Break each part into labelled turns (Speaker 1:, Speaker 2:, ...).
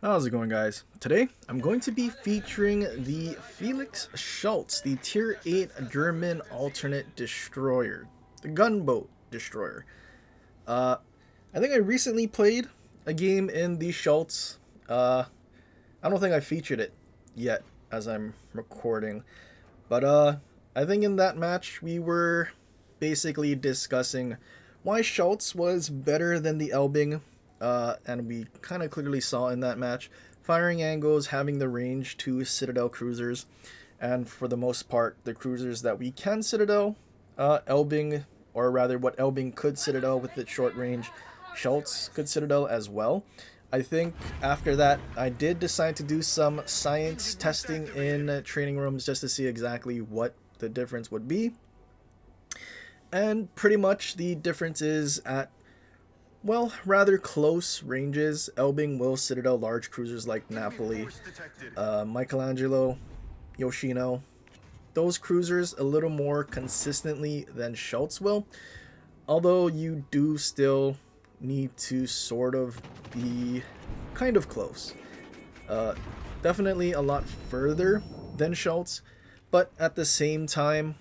Speaker 1: How's it going, guys? Today I'm going to be featuring the Felix Schultz, the Tier 8 German alternate destroyer, the gunboat destroyer. Uh, I think I recently played a game in the Schultz. I don't think I featured it yet as I'm recording, but I think in that match we were basically discussing why Schultz was better than the Elbing, and we kind of clearly saw in that match firing angles, having the range to Citadel cruisers, and for the most part, the cruisers that we can Citadel, Elbing, or rather what Elbing could Citadel with its short range, Schultz could Citadel as well. I think after that, I did decide to do some science testing in training rooms just to see exactly what the difference would be. And pretty much the difference is at, well, rather close ranges. Elbing will Citadel large cruisers like Napoli, Michelangelo, Yoshino. Those cruisers a little more consistently than Schultz will. Although you do still need to sort of be kind of close. Uh, Definitely a lot further than Schultz, but at the same time,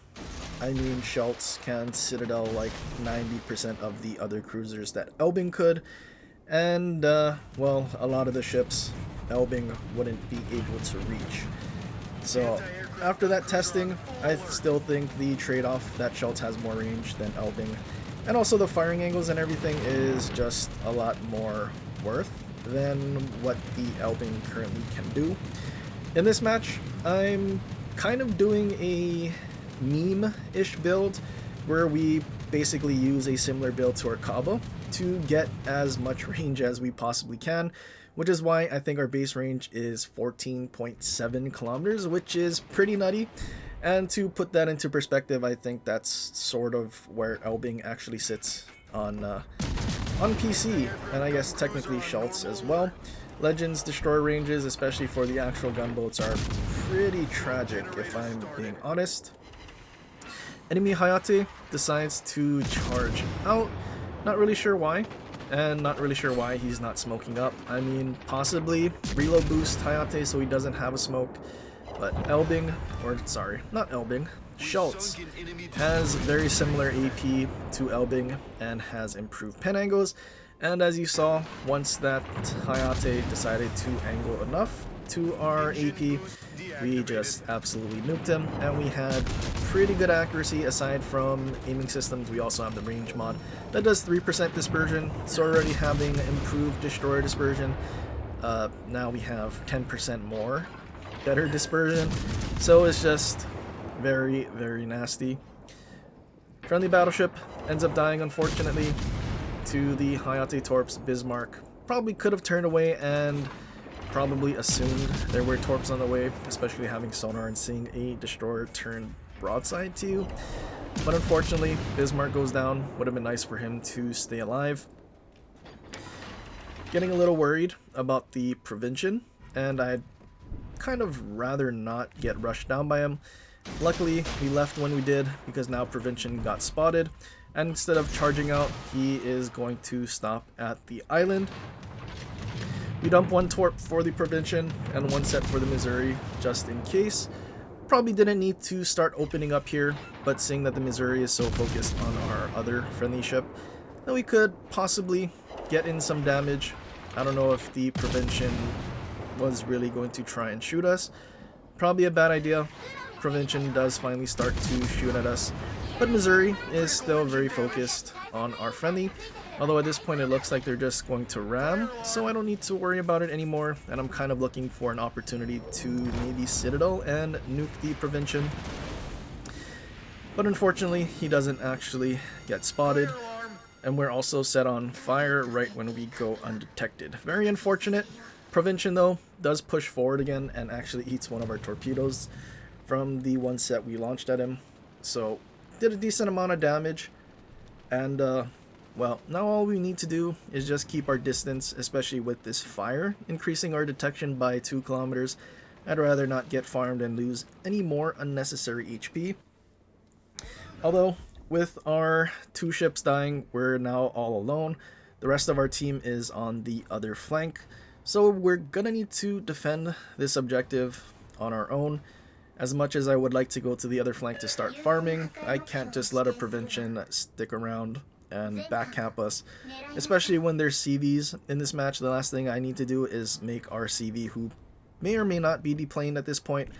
Speaker 1: I mean, Shultz can Citadel like 90% of the other cruisers that Elbing could, and, well, a lot of the ships Elbing wouldn't be able to reach. So, after that testing, I still think the trade-off that Shultz has more range than Elbing, and also the firing angles and everything is just a lot more worth than what the Elbing currently can do. In this match, I'm kind of doing a meme-ish build where we basically use a similar build to our Cabo to get as much range as we possibly can, which is why I think our base range is 14.7 kilometers, which is pretty nutty. And to put that into perspective, I think that's sort of where Elbing actually sits on PC, and I guess technically Schultz as well. Legends destroy ranges, especially for the actual gunboats, are pretty tragic if I'm being honest. Enemy Hayate decides to charge out. Not really sure why, and not really sure why he's not smoking up. I mean, possibly reload boost Hayate so he doesn't have a smoke, but Elbing, or sorry, not Elbing, Schultz has very similar AP to Elbing and has improved pen angles. And as you saw, once that Hayate decided to angle enough to our AP, we just absolutely nuked him, and we had pretty good accuracy. Aside from aiming systems, we also have the range mod that does 3% dispersion, so already having improved destroyer dispersion, now we have 10% more better dispersion, so it's just very, very nasty. Friendly battleship ends up dying, unfortunately, to the Hayate Torps. Bismarck probably could have turned away and probably assumed there were torps on the way, especially having sonar and seeing a destroyer turn broadside to you. But unfortunately, Bismarck goes down. Would have been nice for him to stay alive. Getting a little worried about the Provincian, and I'd kind of rather not get rushed down by him. Luckily, we left when we did, because now Provincian got spotted, and instead of charging out, he is going to stop at the island. We dump one torp for the Provincian and one set for the Missouri, just in case. Probably didn't need to start opening up here, but seeing that the Missouri is so focused on our other friendly ship, then we could possibly get in some damage. I don't know if the Provincian was really going to try and shoot us. Probably a bad idea. Provincian does finally start to shoot at us, but Missouri is still very focused on our friendly. Although at this point it looks like they're just going to ram, so I don't need to worry about it anymore, and I'm kind of looking for an opportunity to maybe Citadel and nuke the Provincian. But unfortunately, he doesn't actually get spotted, and we're also set on fire right when we go undetected. Very unfortunate. Provincian, though, does push forward again and actually eats one of our torpedoes from the one set we launched at him. So, did a decent amount of damage, and well, now all we need to do is just keep our distance, especially with this fire, increasing our detection by 2 kilometers. I'd rather not get farmed and lose any more unnecessary HP. Although, with our 2 ships dying, we're now all alone. The rest of our team is on the other flank, So we're gonna need to defend this objective on our own. As much as I would like to go to the other flank to start farming, I can't just let a prevention stick around and back camp us, especially when there's CVs in this match. The last thing I need to do is make our CV, who may or may not be deplaned at this point,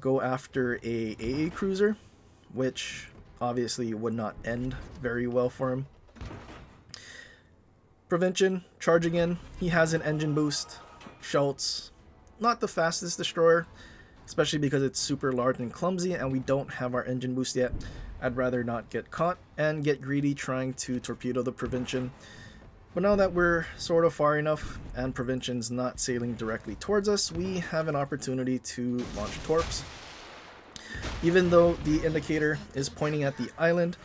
Speaker 1: go after a AA cruiser, which obviously would not end very well for him. Prevention, charging in. He has an engine boost. Shultz, not the fastest destroyer, especially because it's super large and clumsy and we don't have our engine boost yet. I'd rather not get caught and get greedy trying to torpedo the Prevention. But now that we're sort of far enough and Prevention's not sailing directly towards us, we have an opportunity to launch torps. Even though the indicator is pointing at the island,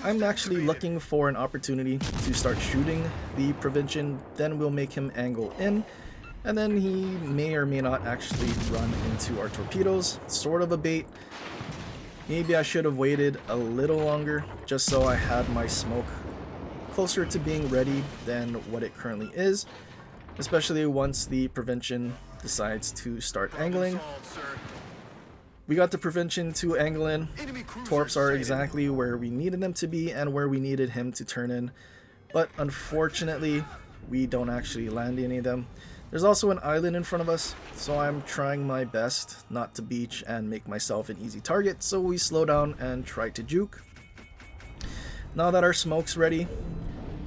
Speaker 1: I'm actually looking for an opportunity to start shooting the Prevention. Then we'll make him angle in, and then he may or may not actually run into our torpedoes. Sort of a bait. Maybe I should have waited a little longer just so I had my smoke closer to being ready than what it currently is, especially once the Prevention decides to start angling. We got the Prevention to angle in. Torps are exactly where we needed them to be and where we needed him to turn in, but unfortunately we don't actually land any of them. There's also an island in front of us, so I'm trying my best not to beach and make myself an easy target, so we slow down and try to juke. Now that our smoke's ready,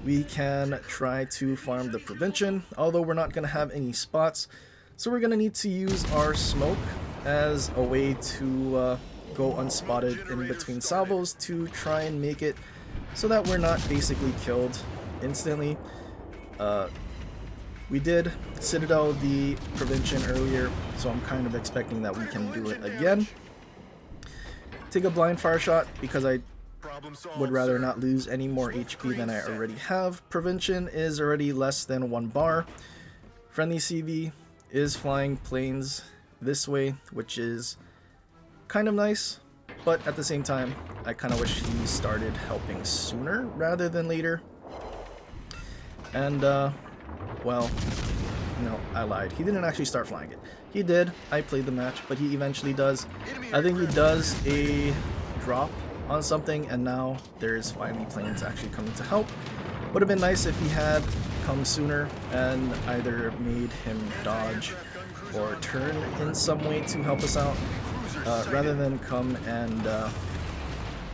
Speaker 1: we can try to farm the Prevention, although we're not going to have any spots, so we're going to need to use our smoke as a way to go unspotted in between salvos to try and make it so that we're not basically killed instantly. We did Citadel the Prevention earlier, so I'm kind of expecting that we can do it again. Take a blind fire shot because I would rather not lose any more HP than I already have. Prevention is already less than 1 bar. Friendly CV is flying planes this way, which is kind of nice, but at the same time I kind of wish he started helping sooner rather than later. And well, no, I lied. He didn't actually start flying it. He did. I played the match, but he eventually does. I think he does a drop on something, and now there's finally planes actually coming to help. Would have been nice if he had come sooner and either made him dodge or turn in some way to help us out, rather than come and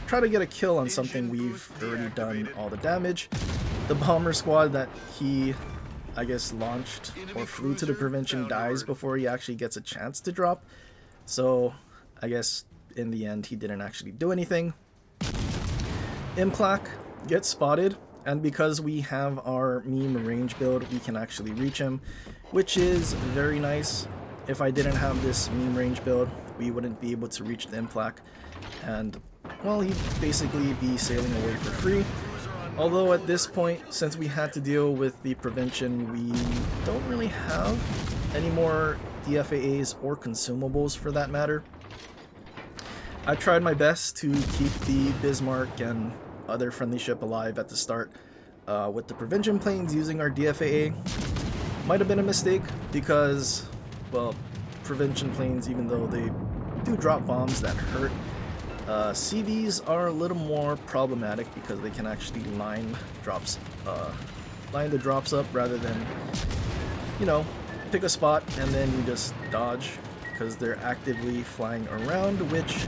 Speaker 1: try to get a kill on something we've already done all the damage. The bomber squad that he, I guess, launched or flew to the Prevention dies before he actually gets a chance to drop, so I guess in the end he didn't actually do anything. Implac gets spotted, and because we have our meme range build, we can actually reach him, which is very nice. If I didn't have this meme range build, we wouldn't be able to reach the Implac, and well, he'd basically be sailing away for free. Although at this point, since we had to deal with the Prevention, we don't really have any more DFAAs or consumables for that matter. I tried my best to keep the Bismarck and other friendly ship alive at the start with the Prevention planes using our DFAA. Might have been a mistake because, well, Prevention planes, even though they do drop bombs that hurt, CVs are a little more problematic because they can actually line the drops up rather than, you know, pick a spot and then you just dodge, because they're actively flying around, which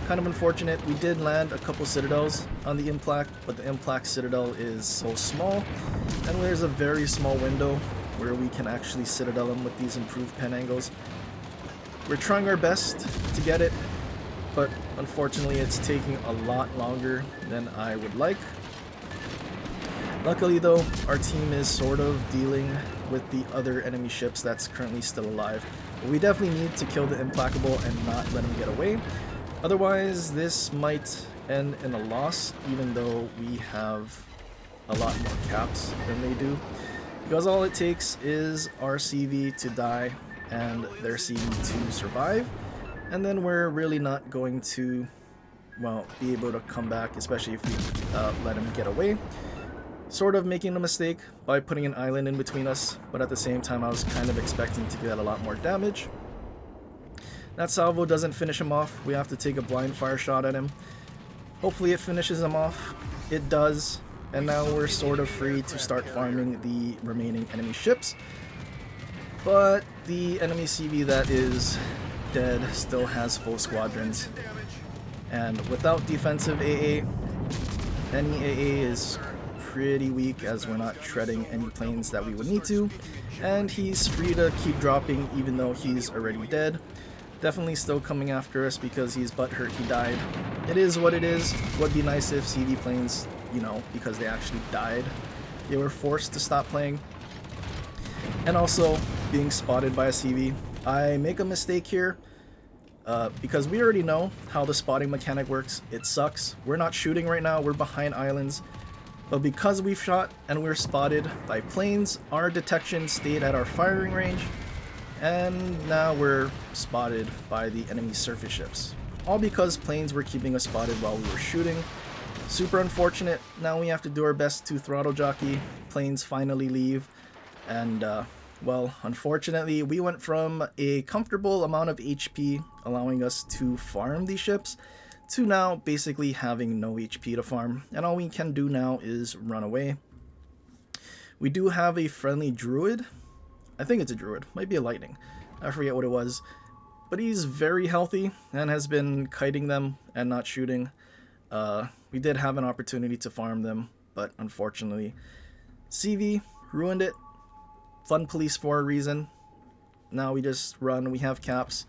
Speaker 1: kind of unfortunate. We did land a couple citadels on the Implac, but the Implac citadel is so small, and there's a very small window where we can actually citadel them with these improved pen angles. We're trying our best to get it, but unfortunately it's taking a lot longer than I would like. Luckily though, our team is sort of dealing with the other enemy ships that's currently still alive. But we definitely need to kill the Implacable and not let him get away. Otherwise, this might end in a loss, even though we have a lot more caps than they do. Because all it takes is our CV to die and their CV to survive, and then we're really not going to, well, be able to come back, especially if we let him get away. sort of making a mistake by putting an island in between us, but at the same time I was kind of expecting to get a lot more damage. That salvo doesn't finish him off. We have to take a blind fire shot at him. Hopefully it finishes him off. It does. And now we're sort of free to start farming the remaining enemy ships. But the enemy CV that is dead still has full squadrons. And without defensive AA, any AA is pretty weak as we're not shredding any planes that we would need to. And he's free to keep dropping even though he's already dead. Definitely still coming after us because he's butthurt he died. It is what it is. Would be nice if CV planes, you know, because they actually died, they were forced to stop playing. And also being spotted by a CV. I make a mistake here because we already know how the spotting mechanic works. It sucks. We're not shooting right now. We're behind islands. But because we've shot and we're spotted by planes, our detection stayed at our firing range. And now we're spotted by the enemy surface ships. All because planes were keeping us spotted while we were shooting. Super unfortunate. Now we have to do our best to throttle jockey. Planes finally leave. And, well, unfortunately, we went from a comfortable amount of HP, allowing us to farm these ships, to now basically having no HP to farm. And all we can do now is run away. We do have a friendly druid. I think it's a druid, might be a lightning, I forget what it was, but he's very healthy and has been kiting them and not shooting. We did have an opportunity to farm them, but unfortunately CV ruined it. Fun police for a reason. Now we just run, we have caps,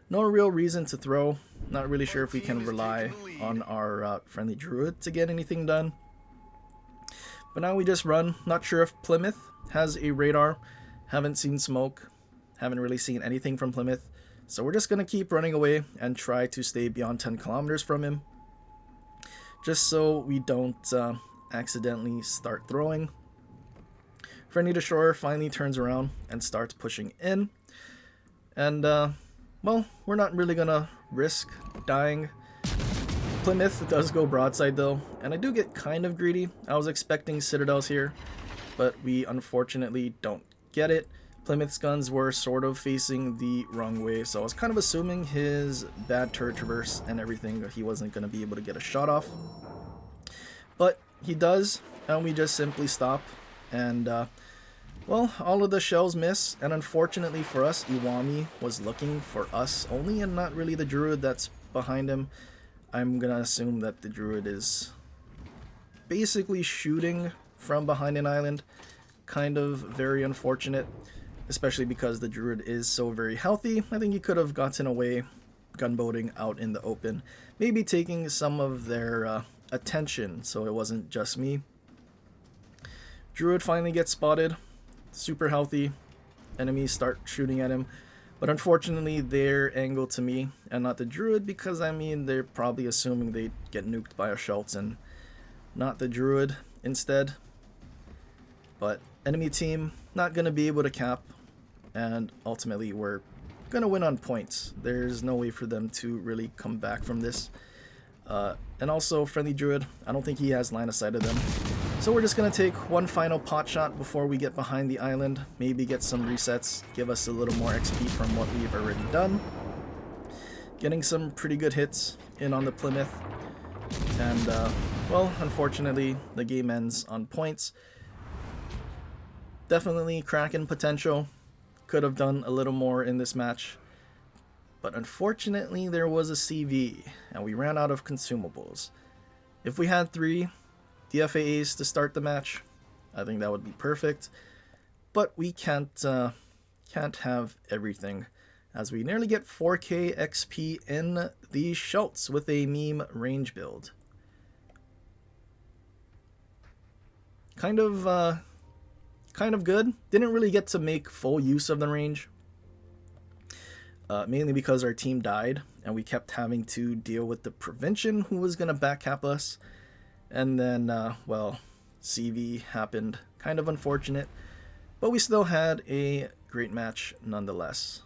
Speaker 1: no real reason to throw. Not really sure if we can rely on our friendly druid to get anything done, but now we just run. Not sure if Plymouth has a radar. Haven't seen smoke, haven't really seen anything from Plymouth, so we're just gonna keep running away and try to stay beyond 10 kilometers from him, just so we don't accidentally start throwing. Friendly destroyer finally turns around and starts pushing in, and well, we're not really gonna risk dying. Plymouth does go broadside though, and I do get kind of greedy. I was expecting citadels here, but we unfortunately don't get it. Plymouth's guns were sort of facing the wrong way, so I was kind of assuming his bad turret traverse and everything, he wasn't going to be able to get a shot off. But he does, and we just simply stop. And, well, all of the shells miss, and unfortunately for us, Iwami was looking for us only, and not really the druid that's behind him. I'm going to assume that the druid is basically shooting from behind an island. Kind of very unfortunate, especially because the druid is so very healthy. I think he could have gotten away gunboating out in the open, maybe taking some of their attention so it wasn't just me. Druid finally gets spotted, super healthy. Enemies start shooting at him, but unfortunately they're angled to me and not the druid, because I mean they're probably assuming they get nuked by a Shultz and not the druid instead. But enemy team not going to be able to cap, and ultimately we're going to win on points. There's no way for them to really come back from this. And also friendly druid, I don't think he has line of sight of them. So we're just going to take one final pot shot before we get behind the island, maybe get some resets, give us a little more XP from what we've already done. Getting some pretty good hits in on the Plymouth, and well, unfortunately the game ends on points. Definitely Kraken potential. Could have done a little more in this match. But unfortunately there was a CV and we ran out of consumables. If we had 3 DFAAs to start the match, I think that would be perfect. But we can't have everything, as we nearly get 4k XP in the Shultz with a meme range build. Kind of good. Didn't really get to make full use of the range, mainly because our team died and we kept having to deal with the Prevention who was going to backcap us, and then well, CV happened. Kind of unfortunate, but we still had a great match nonetheless.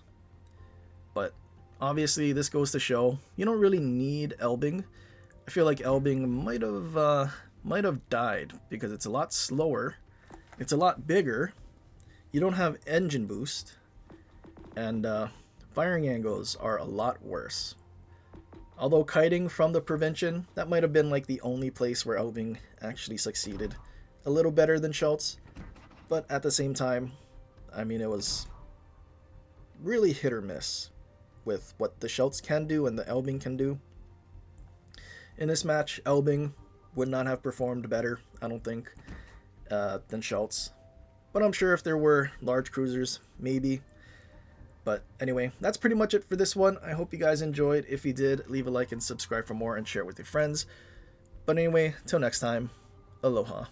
Speaker 1: But obviously this goes to show you don't really need Elbing. I feel like Elbing might have might have died because it's a lot slower, it's a lot bigger, you don't have engine boost, and firing angles are a lot worse. Although kiting from the prevention, that might have been like the only place where Elbing actually succeeded. A little better than Shultz, but at the same time, I mean, it was really hit or miss with what the Shultz can do and the Elbing can do. In this match, Elbing would not have performed better, I don't think, than Shultz. But I'm sure if there were large cruisers, maybe. But anyway, that's pretty much it for this one. I hope you guys enjoyed. If you did, leave a like and subscribe for more and share it with your friends. But anyway, till next time, aloha.